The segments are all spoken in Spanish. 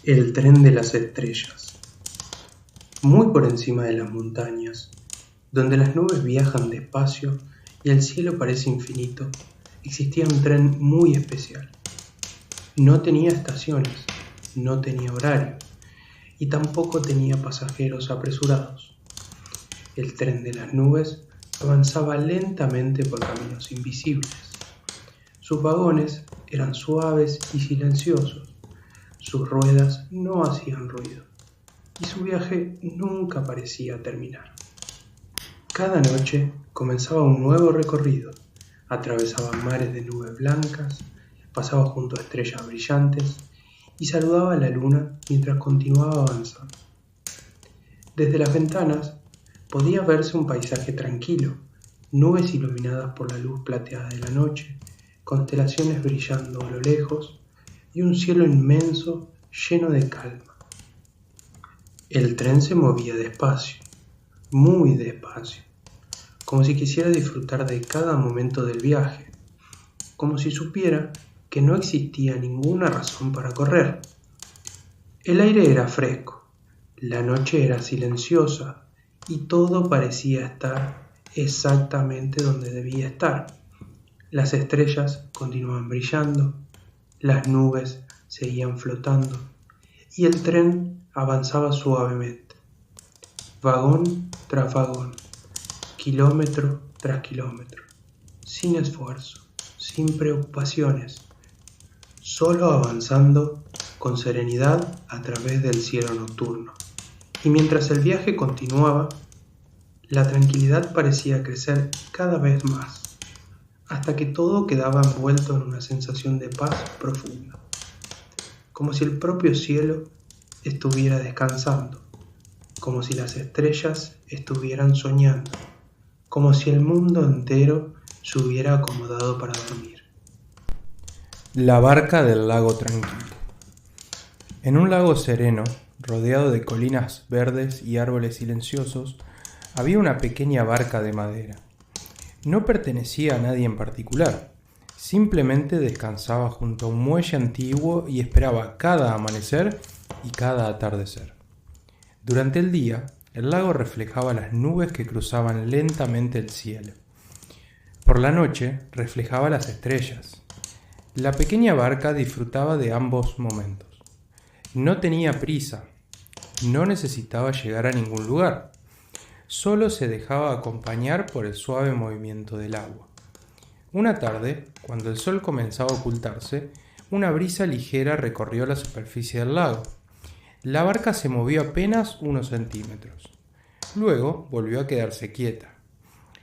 El tren de las estrellas. Muy por encima de las montañas, donde las nubes viajan despacio y el cielo parece infinito, existía un tren muy especial. No tenía estaciones, no tenía horario y tampoco tenía pasajeros apresurados. El tren de las nubes avanzaba lentamente por caminos invisibles. Sus vagones eran suaves y silenciosos. Sus ruedas no hacían ruido y su viaje nunca parecía terminar. Cada noche comenzaba un nuevo recorrido. Atravesaba mares de nubes blancas, pasaba junto a estrellas brillantes y saludaba a la luna mientras continuaba avanzando. Desde las ventanas podía verse un paisaje tranquilo, nubes iluminadas por la luz plateada de la noche, constelaciones brillando a lo lejos y un cielo inmenso lleno de calma. El tren se movía despacio, muy despacio, como si quisiera disfrutar de cada momento del viaje, como si supiera que no existía ninguna razón para correr. El aire era fresco, la noche era silenciosa y todo parecía estar exactamente donde debía estar. Las estrellas continuaban brillando, las nubes seguían flotando y el tren avanzaba suavemente, vagón tras vagón, kilómetro tras kilómetro, sin esfuerzo, sin preocupaciones, solo avanzando con serenidad a través del cielo nocturno. Y mientras el viaje continuaba, la tranquilidad parecía crecer cada vez más, hasta que todo quedaba envuelto en una sensación de paz profunda, como si el propio cielo estuviera descansando, como si las estrellas estuvieran soñando, como si el mundo entero se hubiera acomodado para dormir. La barca del lago tranquilo. En un lago sereno, rodeado de colinas verdes y árboles silenciosos, había una pequeña barca de madera. No pertenecía a nadie en particular, simplemente descansaba junto a un muelle antiguo y esperaba cada amanecer y cada atardecer. Durante el día, el lago reflejaba las nubes que cruzaban lentamente el cielo. Por la noche, reflejaba las estrellas. La pequeña barca disfrutaba de ambos momentos. No tenía prisa, no necesitaba llegar a ningún lugar. Solo se dejaba acompañar por el suave movimiento del agua. Una tarde, cuando el sol comenzaba a ocultarse, una brisa ligera recorrió la superficie del lago. La barca se movió apenas unos centímetros. Luego volvió a quedarse quieta.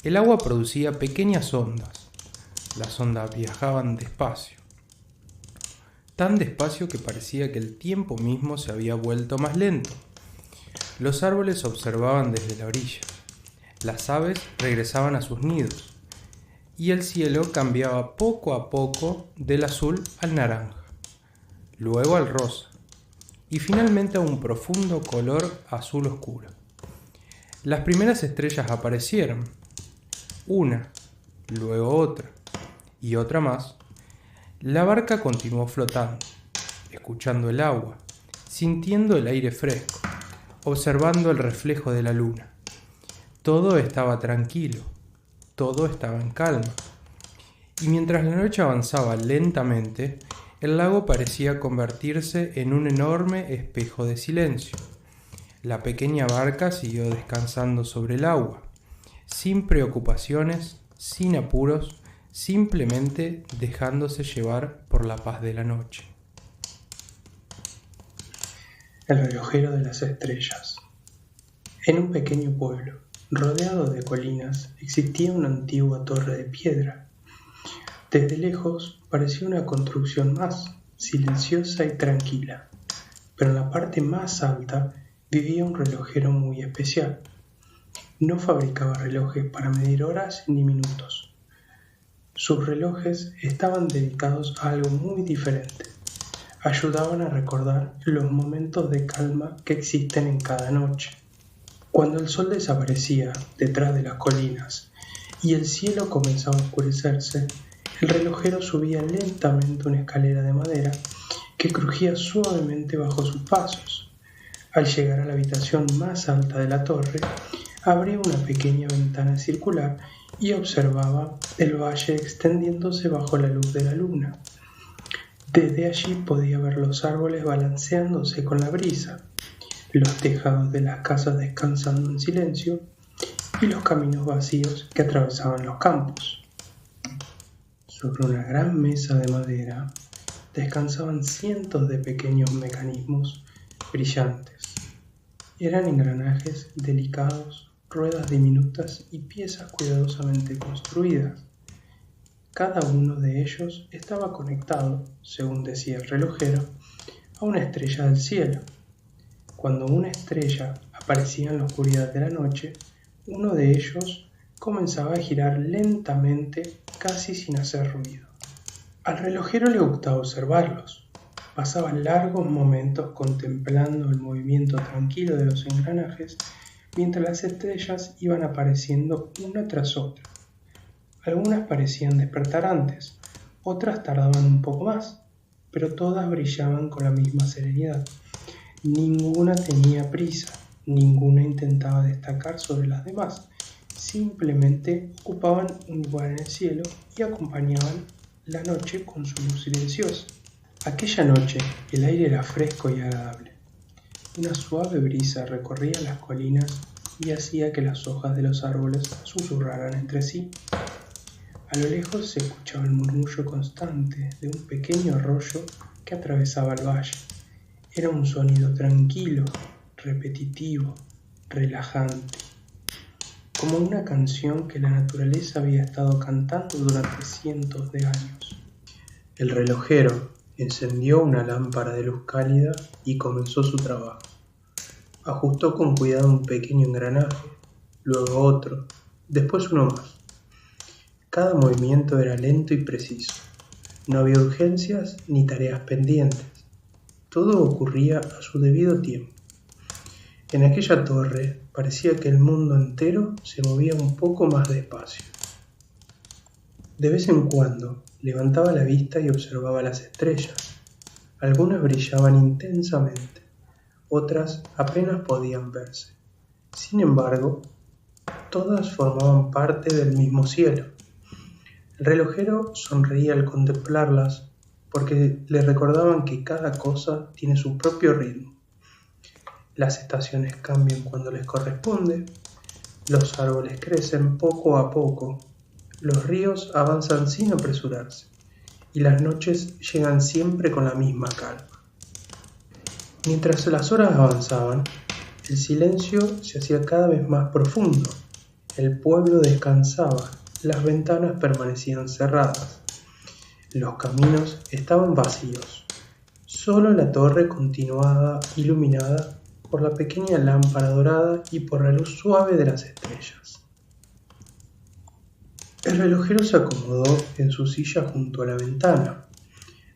El agua producía pequeñas ondas. Las ondas viajaban despacio. Tan despacio que parecía que el tiempo mismo se había vuelto más lento. Los árboles observaban desde la orilla. Las aves regresaban a sus nidos. Y el cielo cambiaba poco a poco del azul al naranja, luego al rosa, y finalmente a un profundo color azul oscuro. Las primeras estrellas aparecieron, una, luego otra, y otra más. La barca continuó flotando, escuchando el agua, sintiendo el aire fresco, observando el reflejo de la luna. Todo estaba tranquilo, todo estaba en calma. Y mientras la noche avanzaba lentamente, el lago parecía convertirse en un enorme espejo de silencio. La pequeña barca siguió descansando sobre el agua, sin preocupaciones, sin apuros, simplemente dejándose llevar por la paz de la noche. El relojero de las estrellas. En un pequeño pueblo, rodeado de colinas, existía una antigua torre de piedra. Desde lejos parecía una construcción más, silenciosa y tranquila, pero en la parte más alta vivía un relojero muy especial. No fabricaba relojes para medir horas ni minutos. Sus relojes estaban dedicados a algo muy diferente. Ayudaban a recordar los momentos de calma que existen en cada noche. Cuando el sol desaparecía detrás de las colinas y el cielo comenzaba a oscurecerse, el relojero subía lentamente una escalera de madera que crujía suavemente bajo sus pasos. Al llegar a la habitación más alta de la torre, abría una pequeña ventana circular y observaba el valle extendiéndose bajo la luz de la luna. Desde allí podía ver los árboles balanceándose con la brisa, los tejados de las casas descansando en silencio y los caminos vacíos que atravesaban los campos. Sobre una gran mesa de madera descansaban cientos de pequeños mecanismos brillantes. Eran engranajes delicados, ruedas diminutas y piezas cuidadosamente construidas. Cada uno de ellos estaba conectado, según decía el relojero, a una estrella del cielo. Cuando una estrella aparecía en la oscuridad de la noche, uno de ellos comenzaba a girar lentamente, casi sin hacer ruido. Al relojero le gustaba observarlos. Pasaba largos momentos contemplando el movimiento tranquilo de los engranajes mientras las estrellas iban apareciendo una tras otra. Algunas parecían despertar antes, otras tardaban un poco más, pero todas brillaban con la misma serenidad. Ninguna tenía prisa, ninguna intentaba destacar sobre las demás, simplemente ocupaban un lugar en el cielo y acompañaban la noche con su luz silenciosa. Aquella noche el aire era fresco y agradable. Una suave brisa recorría las colinas y hacía que las hojas de los árboles susurraran entre sí. A lo lejos se escuchaba el murmullo constante de un pequeño arroyo que atravesaba el valle. Era un sonido tranquilo, repetitivo, relajante, como una canción que la naturaleza había estado cantando durante cientos de años. El relojero encendió una lámpara de luz cálida y comenzó su trabajo. Ajustó con cuidado un pequeño engranaje, luego otro, después uno más. Cada movimiento era lento y preciso. No había urgencias ni tareas pendientes. Todo ocurría a su debido tiempo. En aquella torre parecía que el mundo entero se movía un poco más despacio. De vez en cuando levantaba la vista y observaba las estrellas. Algunas brillaban intensamente, otras apenas podían verse. Sin embargo, todas formaban parte del mismo cielo. El relojero sonreía al contemplarlas porque le recordaban que cada cosa tiene su propio ritmo. Las estaciones cambian cuando les corresponde, los árboles crecen poco a poco, los ríos avanzan sin apresurarse y las noches llegan siempre con la misma calma. Mientras las horas avanzaban, el silencio se hacía cada vez más profundo. El pueblo descansaba, las ventanas permanecían cerradas, los caminos estaban vacíos. Solo la torre continuaba iluminada por la pequeña lámpara dorada y por la luz suave de las estrellas. El relojero se acomodó en su silla junto a la ventana.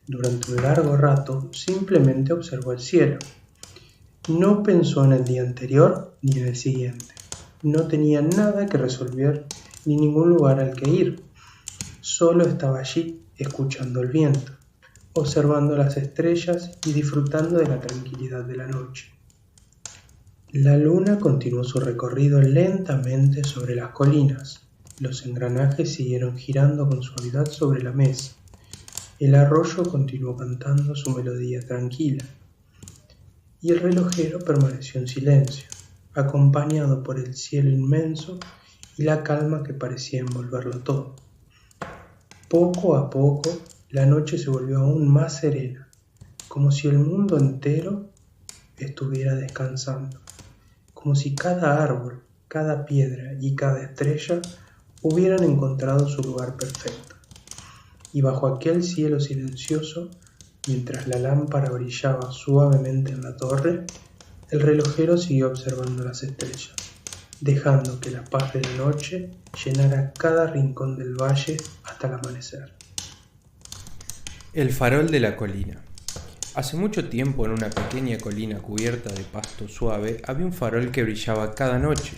Durante un largo rato simplemente observó el cielo. No pensó en el día anterior ni en el siguiente. No tenía nada que resolver ni ningún lugar al que ir. Solo estaba allí, escuchando el viento, observando las estrellas y disfrutando de la tranquilidad de la noche. La luna continuó su recorrido lentamente sobre las colinas. Los engranajes siguieron girando con suavidad sobre la mesa. El arroyo continuó cantando su melodía tranquila. Y el relojero permaneció en silencio, acompañado por el cielo inmenso y la calma que parecía envolverlo todo. Poco a poco, la noche se volvió aún más serena, como si el mundo entero estuviera descansando, como si cada árbol, cada piedra y cada estrella hubieran encontrado su lugar perfecto. Y bajo aquel cielo silencioso, mientras la lámpara brillaba suavemente en la torre, el relojero siguió observando las estrellas, dejando que la paz de la noche llenara cada rincón del valle hasta el amanecer. El farol de la colina. Hace mucho tiempo, en una pequeña colina cubierta de pasto suave, había un farol que brillaba cada noche.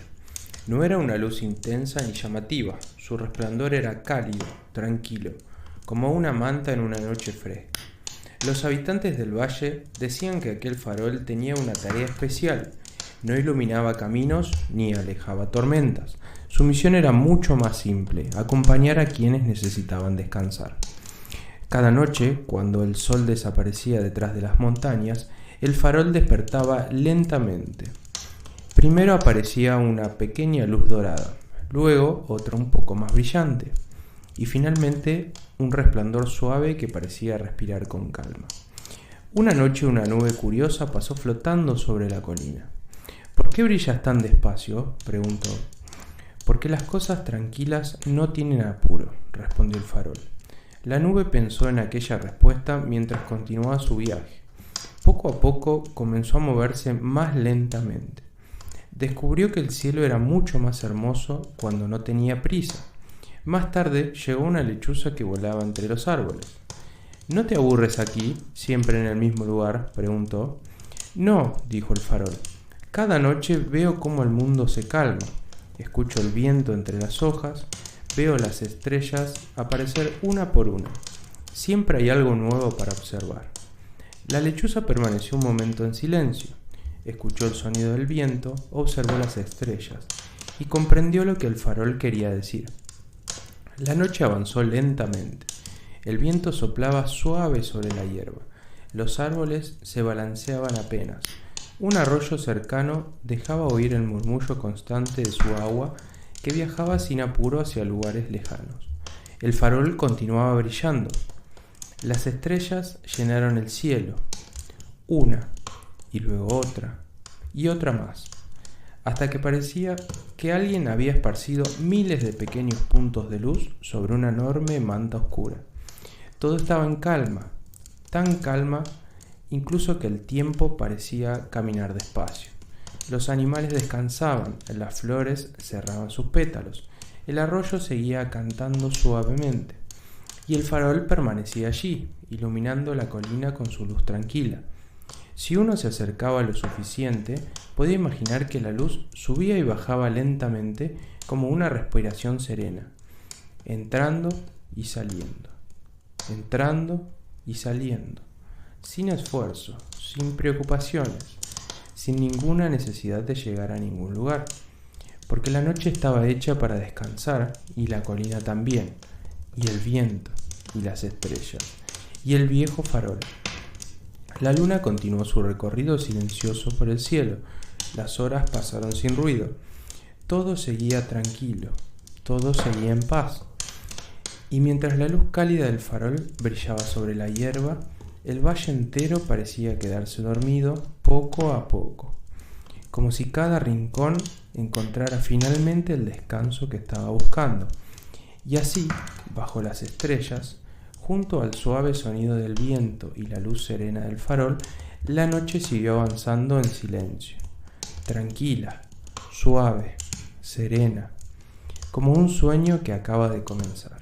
No era una luz intensa ni llamativa, su resplandor era cálido, tranquilo, como una manta en una noche fresca. Los habitantes del valle decían que aquel farol tenía una tarea especial. No iluminaba caminos ni alejaba tormentas. Su misión era mucho más simple: acompañar a quienes necesitaban descansar. Cada noche, cuando el sol desaparecía detrás de las montañas, el farol despertaba lentamente. Primero aparecía una pequeña luz dorada, luego otra un poco más brillante, y finalmente un resplandor suave que parecía respirar con calma. Una noche una nube curiosa pasó flotando sobre la colina. ¿Por qué brillas tan despacio?, preguntó. Porque las cosas tranquilas no tienen apuro, respondió el farol. La nube pensó en aquella respuesta mientras continuaba su viaje. Poco a poco comenzó a moverse más lentamente. Descubrió que el cielo era mucho más hermoso cuando no tenía prisa. Más tarde llegó una lechuza que volaba entre los árboles. ¿No te aburres aquí, siempre en el mismo lugar?, preguntó. No, dijo el farol. Cada noche veo cómo el mundo se calma. Escucho el viento entre las hojas, veo las estrellas aparecer una por una. Siempre hay algo nuevo para observar. La lechuza permaneció un momento en silencio. Escuchó el sonido del viento, observó las estrellas y comprendió lo que el farol quería decir. La noche avanzó lentamente. El viento soplaba suave sobre la hierba. Los árboles se balanceaban apenas. Un arroyo cercano dejaba oír el murmullo constante de su agua que viajaba sin apuro hacia lugares lejanos. El farol continuaba brillando. Las estrellas llenaron el cielo, una y luego otra y otra más, hasta que parecía que alguien había esparcido miles de pequeños puntos de luz sobre una enorme manta oscura. Todo estaba en calma, tan calma incluso que el tiempo parecía caminar despacio. Los animales descansaban, las flores cerraban sus pétalos, el arroyo seguía cantando suavemente, y el farol permanecía allí, iluminando la colina con su luz tranquila. Si uno se acercaba lo suficiente, podía imaginar que la luz subía y bajaba lentamente como una respiración serena, entrando y saliendo, sin esfuerzo, sin preocupaciones, sin ninguna necesidad de llegar a ningún lugar, porque la noche estaba hecha para descansar y la colina también, y el viento, y las estrellas, y el viejo farol. La luna continuó su recorrido silencioso por el cielo. Las horas pasaron sin ruido. Todo seguía tranquilo, todo seguía en paz. Y mientras la luz cálida del farol brillaba sobre la hierba, el valle entero parecía quedarse dormido poco a poco, como si cada rincón encontrara finalmente el descanso que estaba buscando. Y así, bajo las estrellas, junto al suave sonido del viento y la luz serena del farol, la noche siguió avanzando en silencio, tranquila, suave, serena, como un sueño que acaba de comenzar.